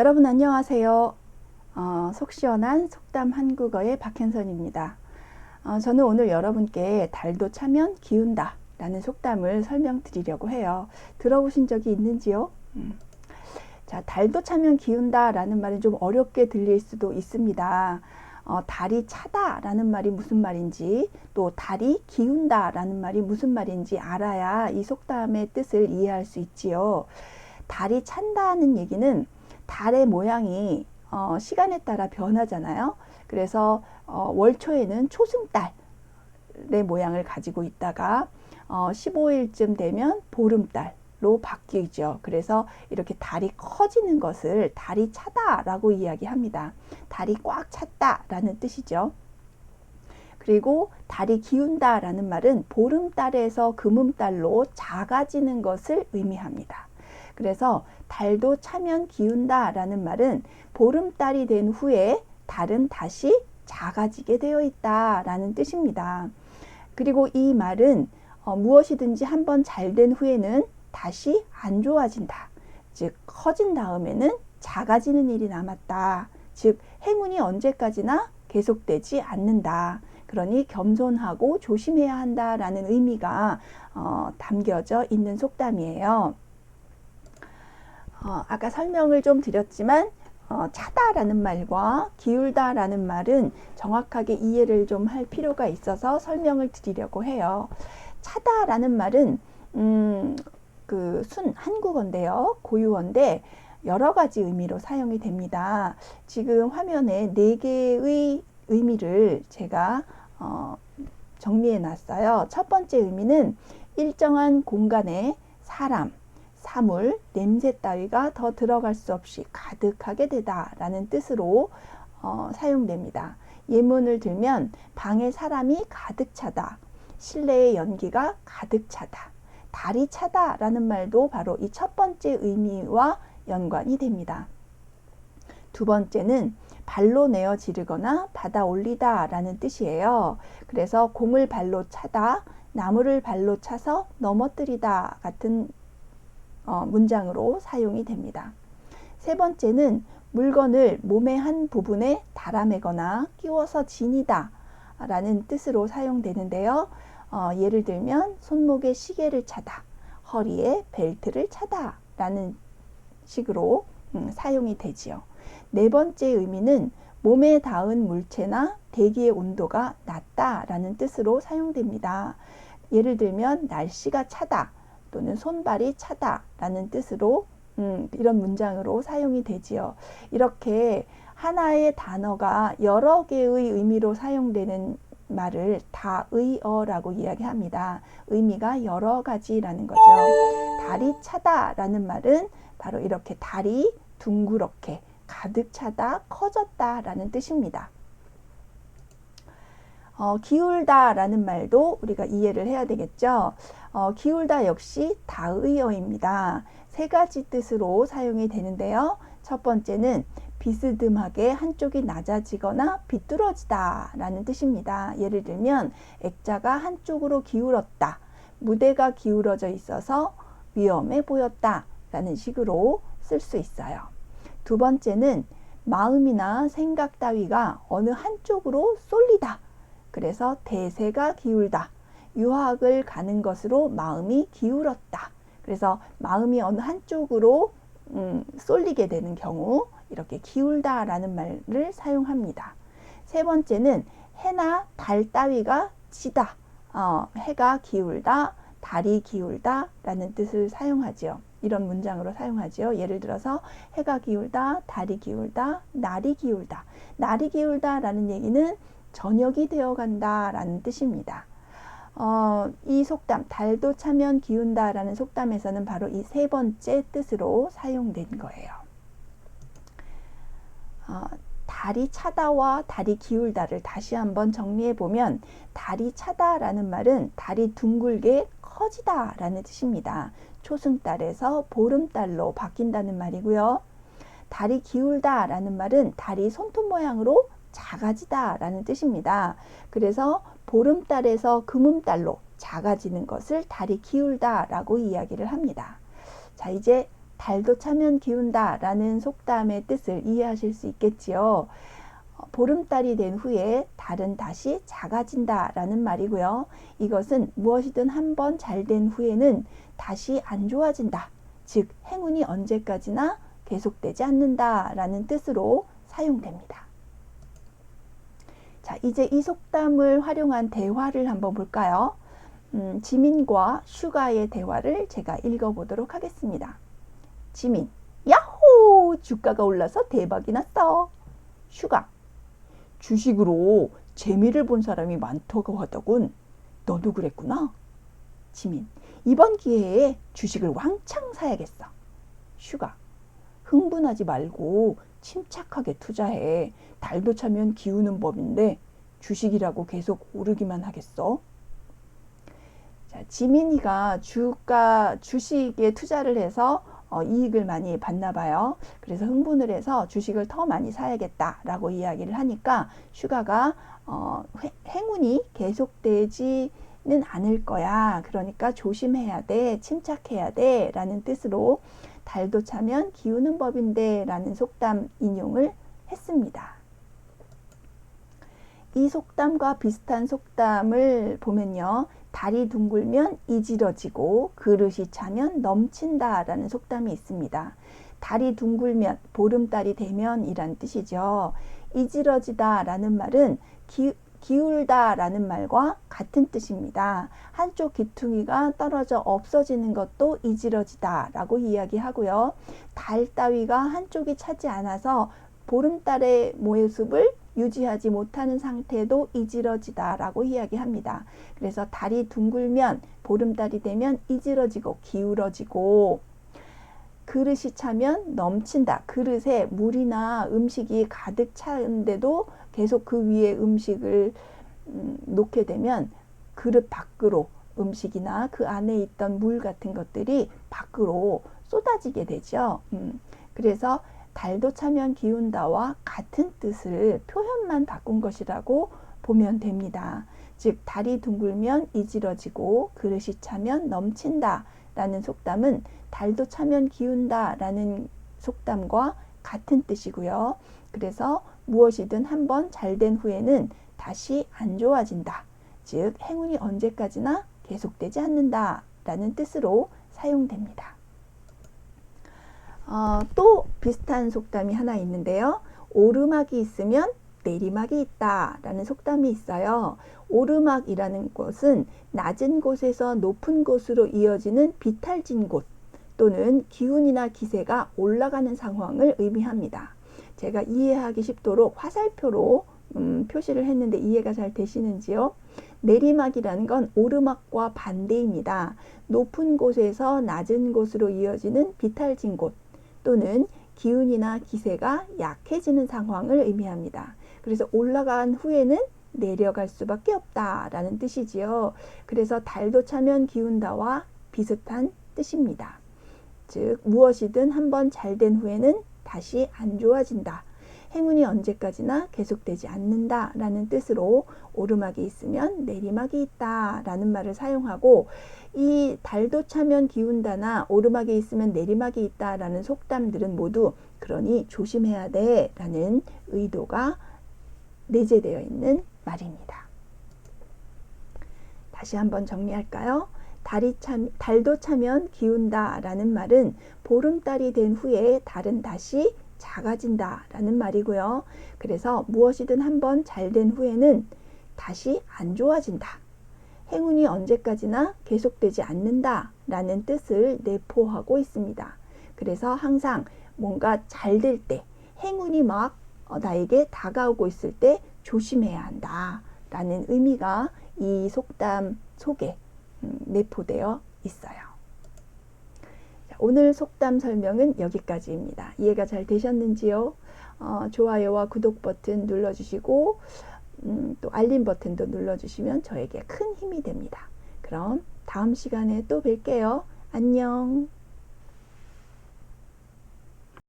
여러분 안녕하세요. 속 시원한 속담 한국어의 박현선입니다. 저는 오늘 여러분께 달도 차면 기운다 라는 속담을 설명드리려고 해요. 들어보신 적이 있는지요? 자, 달도 차면 기운다 라는 말은 좀 어렵게 들릴 수도 있습니다. 달이 차다 라는 말이 무슨 말인지, 또 달이 기운다 라는 말이 무슨 말인지 알아야 이 속담의 뜻을 이해할 수 있지요. 달이 찬다는 얘기는 달의 모양이 시간에 따라 변하잖아요. 그래서 월초에는 초승달의 모양을 가지고 있다가 15일쯤 되면 보름달로 바뀌죠. 그래서 이렇게 달이 커지는 것을 달이 차다라고 이야기합니다. 달이 꽉 찼다라는 뜻이죠. 그리고 달이 기운다라는 말은 보름달에서 금음달로 작아지는 것을 의미합니다. 그래서 달도 차면 기운다 라는 말은 보름달이 된 후에 달은 다시 작아지게 되어 있다 라는 뜻입니다. 그리고 이 말은 무엇이든지 한번 잘 된 후에는 다시 안 좋아진다. 즉 커진 다음에는 작아지는 일이 남았다. 즉 행운이 언제까지나 계속되지 않는다. 그러니 겸손하고 조심해야 한다라는 의미가 담겨져 있는 속담이에요. 아까 설명을 좀 드렸지만 차다라는 말과 기울다라는 말은 정확하게 이해를 좀 할 필요가 있어서 설명을 드리려고 해요. 차다라는 말은 그 한국어인데요. 고유어인데 여러 가지 의미로 사용이 됩니다. 지금 화면에 4개의 의미를 제가 정리해 놨어요. 첫 번째 의미는 일정한 공간에 사람, 사물, 냄새 따위가 더 들어갈 수 없이 가득하게 되다 라는 뜻으로 사용됩니다. 예문을 들면 방에 사람이 가득 차다, 실내에 연기가 가득 차다, 달이 차다 라는 말도 바로 이 첫 번째 의미와 연관이 됩니다. 두 번째는 발로 내어 지르거나 받아 올리다 라는 뜻이에요. 그래서 공을 발로 차다, 나무를 발로 차서 넘어뜨리다 같은 문장으로 사용이 됩니다. 세 번째는 물건을 몸의 한 부분에 달아매거나 끼워서 지니다 라는 뜻으로 사용되는데요. 예를 들면 손목에 시계를 차다, 허리에 벨트를 차다 라는 식으로 사용이 되지요. 네 번째 의미는 몸에 닿은 물체나 대기의 온도가 낮다 라는 뜻으로 사용됩니다. 예를 들면 날씨가 차다 또는 손발이 차다 라는 뜻으로 이런 문장으로 사용이 되지요. 이렇게 하나의 단어가 여러 개의 의미로 사용되는 말을 다의어라고 이야기합니다. 의미가 여러 가지라는 거죠. 달이 차다 라는 말은 바로 이렇게 달이 둥그렇게 가득 차다, 커졌다 라는 뜻입니다. 기울다 라는 말도 우리가 이해를 해야 되겠죠. 기울다 역시 다의어입니다. 세 가지 뜻으로 사용이 되는데요. 첫 번째는 비스듬하게 한쪽이 낮아지거나 비뚤어지다 라는 뜻입니다. 예를 들면 액자가 한쪽으로 기울었다, 무대가 기울어져 있어서 위험해 보였다 라는 식으로 쓸 수 있어요. 두 번째는 마음이나 생각 따위가 어느 한쪽으로 쏠리다. 그래서 대세가 기울다, 유학을 가는 것으로 마음이 기울었다. 그래서 마음이 어느 한쪽으로 쏠리게 되는 경우 이렇게 기울다 라는 말을 사용합니다. 세 번째는 해나 달 따위가 지다, 해가 기울다, 달이 기울다 라는 뜻을 사용하지요. 이런 문장으로 사용하지요. 예를 들어서 해가 기울다, 달이 기울다, 날이 기울다. 날이 기울다 라는 얘기는 저녁이 되어간다 라는 뜻입니다. 이 속담 달도 차면 기운다 라는 속담에서는 바로 이 세 번째 뜻으로 사용된 거예요. 달이 차다와 달이 기울다를 다시 한번 정리해 보면 달이 차다 라는 말은 달이 둥글게 커지다 라는 뜻입니다. 초승달에서 보름달로 바뀐다는 말이고요. 달이 기울다 라는 말은 달이 손톱 모양으로 작아지다 라는 뜻입니다. 그래서 보름달에서 금음달로 작아지는 것을 달이 기울다 라고 이야기를 합니다. 자, 이제 달도 차면 기운다 라는 속담의 뜻을 이해하실 수 있겠지요. 보름달이 된 후에 달은 다시 작아진다 라는 말이고요. 이것은 무엇이든 한번 잘 된 후에는 다시 안 좋아진다. 즉 행운이 언제까지나 계속되지 않는다 라는 뜻으로 사용됩니다. 자, 이제 이 속담을 활용한 대화를 한번 볼까요? 지민과 슈가의 대화를 제가 읽어보도록 하겠습니다. 지민, 야호! 주가가 올라서 대박이 났어. 슈가, 주식으로 재미를 본 사람이 많다고 하더군. 너도 그랬구나. 지민, 이번 기회에 주식을 왕창 사야겠어. 슈가, 흥분하지 말고 침착하게 투자해. 달도 차면 기우는 법인데 주식이라고 계속 오르기만 하겠어? 자, 지민이가 주식에 투자를 해서 이익을 많이 봤나 봐요. 그래서 흥분을 해서 주식을 더 많이 사야겠다라고 이야기를 하니까 슈가가 행운이 계속되지는 않을 거야. 그러니까 조심해야 돼. 침착해야 돼. 라는 뜻으로 달도 차면 기우는 법인데 라는 속담 인용을 했습니다. 이 속담과 비슷한 속담을 보면요. 달이 둥글면 이지러지고 그릇이 차면 넘친다 라는 속담이 있습니다. 달이 둥글면 보름달이 되면 이란 뜻이죠. 이지러지다 라는 말은 기울다 라는 말과 같은 뜻입니다. 한쪽 귀퉁이가 떨어져 없어지는 것도 이지러지다 라고 이야기하고요. 달 따위가 한쪽이 차지 않아서 보름달의 모습을 유지하지 못하는 상태도 이지러지다 라고 이야기합니다. 그래서 달이 둥글면 보름달이 되면 이지러지고 기울어지고 그릇이 차면 넘친다. 그릇에 물이나 음식이 가득 차는데도 계속 그 위에 음식을 놓게 되면 그릇 밖으로 음식이나 그 안에 있던 물 같은 것들이 밖으로 쏟아지게 되죠. 그래서 달도 차면 기운다와 같은 뜻을 표현만 바꾼 것이라고 보면 됩니다. 즉 달이 둥글면 이지러지고 그릇이 차면 넘친다 라는 속담은 달도 차면 기운다 라는 속담과 같은 뜻이고요. 그래서 무엇이든 한번 잘된 후에는 다시 안 좋아진다. 즉 행운이 언제까지나 계속되지 않는다 라는 뜻으로 사용됩니다. 또 비슷한 속담이 하나 있는데요. 오르막이 있으면 내리막이 있다 라는 속담이 있어요. 오르막이라는 것은 낮은 곳에서 높은 곳으로 이어지는 비탈진 곳 또는 기운이나 기세가 올라가는 상황을 의미합니다. 제가 이해하기 쉽도록 화살표로 표시를 했는데 이해가 잘 되시는지요? 내리막이라는 건 오르막과 반대입니다. 높은 곳에서 낮은 곳으로 이어지는 비탈진 곳 또는 기운이나 기세가 약해지는 상황을 의미합니다. 그래서 올라간 후에는 내려갈 수밖에 없다라는 뜻이지요. 그래서 달도 차면 기운다와 비슷한 뜻입니다. 즉 무엇이든 한번 잘된 후에는 다시 안 좋아진다. 행운이 언제까지나 계속되지 않는다 라는 뜻으로 오르막이 있으면 내리막이 있다 라는 말을 사용하고 이 달도 차면 기운다나 오르막이 있으면 내리막이 있다 라는 속담들은 모두 그러니 조심해야 돼 라는 의도가 내재되어 있는 말입니다. 다시 한번 정리할까요? 달도 차면 기운다 라는 말은 보름달이 된 후에 달은 다시 작아진다 라는 말이고요. 그래서 무엇이든 한번 잘된 후에는 다시 안 좋아진다. 행운이 언제까지나 계속되지 않는다 라는 뜻을 내포하고 있습니다. 그래서 항상 뭔가 잘 될 때, 행운이 막 나에게 다가오고 있을 때 조심해야 한다 라는 의미가 이 속담 속에 내포되어 있어요. 오늘 속담 설명은 여기까지입니다. 이해가 잘 되셨는지요? 좋아요와 구독 버튼 눌러주시고 또 알림 버튼도 눌러주시면 저에게 큰 힘이 됩니다. 그럼 다음 시간에 또 뵐게요. 안녕.